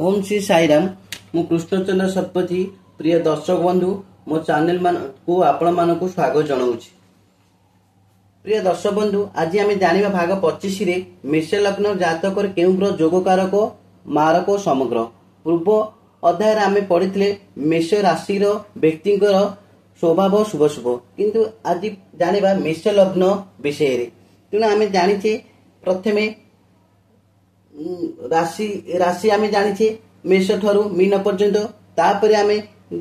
ओम श्री साईराम। मु कृष्णचंद्र शतपथी। प्रिय दर्शक बंधु, मो चैनल को आपण मानक स्वागत जनाऊँच। प्रिय दर्शक बंधु, आज आम जाना भाग 25 रे मेष लग्न जातक केउ ग्रह जोगकारक मारक समग्र। पूर्व अध्याय आम पढ़ी मेष राशि व्यक्ति स्वभाव शुभ शुभ, किंतु आज जाना मेष लग्न विषय रे। तेणु आम जाने प्रथमे राशि राशि आम जाने मेष ठू मीन पर्यंत। तापर आम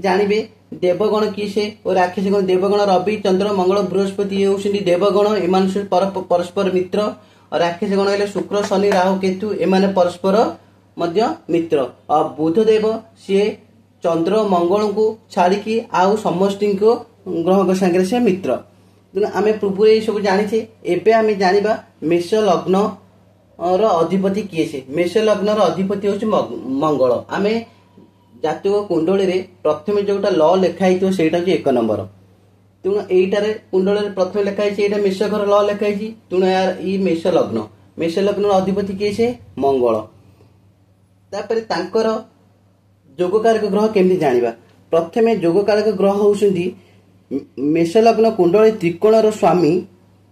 जानवे देवगण किए से और राक्षसगण। देवगण रवि चंद्र मंगल बृहस्पति ये होती देवगण, एमान परस्पर मित्र। और राक्षसगण हेले शुक्र शनि राहु केतु, एमाने परस्पर मध्य मित्र। और बुधदेव सी चंद्र मंगल को छाड़िकी आउ समस्त ग्रह सागर से मित्र। तेणु आम पूर्व ये सब जाने। एवं आम जाना मेष लग्न अधिपति किए से। मेष लग्न अधिपति हूँ मंगल। आम जातक कुंडली रे प्रथम जोटा ल लिखाई से 1 नंबर। तेणु यहीटार कुंडली प्रथम लिखाई मेष घर ल लिखाई। तेणु यार ये मेष लग्न अधिपति किए से मंगल। तापर तांकर जोगकारक ग्रह केमती जानिबा। प्रथमे जोगकारक ग्रह होउछंती मेष लग्न कुंडली त्रिकोणर स्वामी।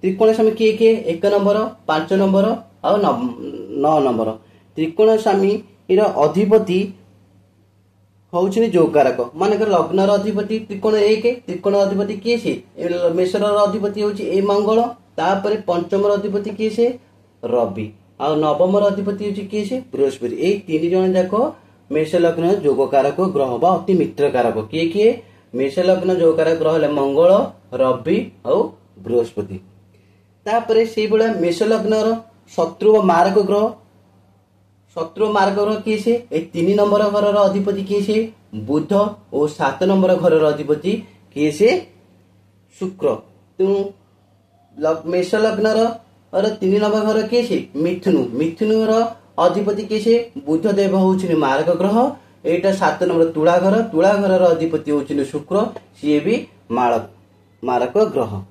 त्रिकोण स्वामी किए किए 1 नंबर 5 नंबर और 9 नंबर। त्रिकोण स्वामी अधिपति होउछनी जोगकारक। मानकर लग्नर अधिपति त्रिकोण 1, त्रिकोण अधिपति किए से मेषर अधिपति होउछि ए मंगल। तापर पंचमर अधिपति किए से रवि और नवमर अधिपति होउछि किए से बृहस्पति। ए 3 जन जाक मेष लग्न जोगकारक ग्रह बा अति मित्रकारक। किए किए मेष लग्न जोगकारक ग्रह ले मंगल, रवि और बृहस्पति। तापर से बड़ा मेष लग्नर शत्रु मारक ग्रह। शत्रु मारक ग्रह किए से 3 नंबर घर अधिपति किए से बुध और 7 नंबर घर अधिपति किए से शुक्र। तेणु मेष लग्नर 3 नंबर घर किए से मिथुन। मिथुन अधिपति किए से बुध देव होउछिन मारक ग्रह। एटा 7 नंबर तुला घर। तुला घर अधिपति होउछिन शुक्र, सी भी मारक ग्रह।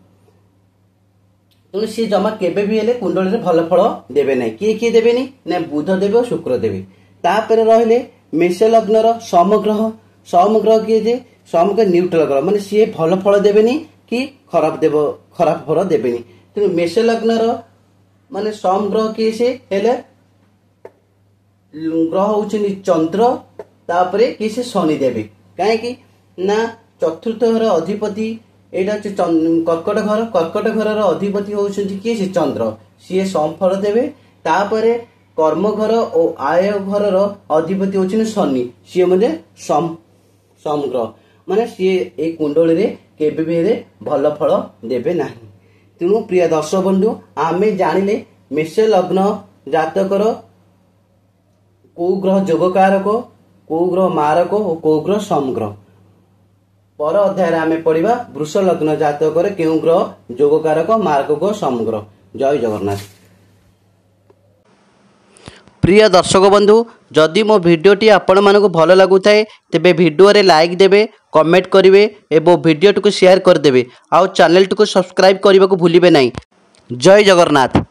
तेणु सी जमा केबे भी हेले कुंडली भल फल देवे ना। किए किए देवे ना बुध देव शुक्र देवे। तापर रहिले मेष लग्नर समग्रह। समग्रह किए जे समग्र न्यूट्रल ग्रह, माने सी भल फल देवे कि खराब फल देवे। तेणु मेष लग्नर माने समग्रह किए से हेले ग्रह होउछनी चंद्र। तापर किए से शनि देवे। कहीं ना चतुर्थ घर अधिपति एटा कर्कट घर। कर्कट घर अधिपति होउछंती किए से चंद्र, सी समफल देवे। तापर कर्म घर और आय घर अधिपति होउछन शनि, सी मने समग्रह। माने सी ए कुंडली रे केबे भी भल फल देवे नाही। तेणु प्रिय दर्शक बंधु, आमे जानिले मेष लग्न जातकर को ग्रह जोगकारक, को ग्रह मारक और को ग्रह समग्रह। पर अध्याय आम पढ़ा वृष लग्न जातक केउ ग्रह जोगकारक मारक समग्र। जय जगन्नाथ। प्रिय दर्शक बंधु, जदि मो भिडियोटी आपण मानक भल लगुताए तेबे भिडियो रे लाइक देबे, कमेंट करिवे एवं भिडियो को शेयर कर देबे। आउ चैनल को सब्सक्राइब करने को भूलिबे नहीं। जय जगन्नाथ।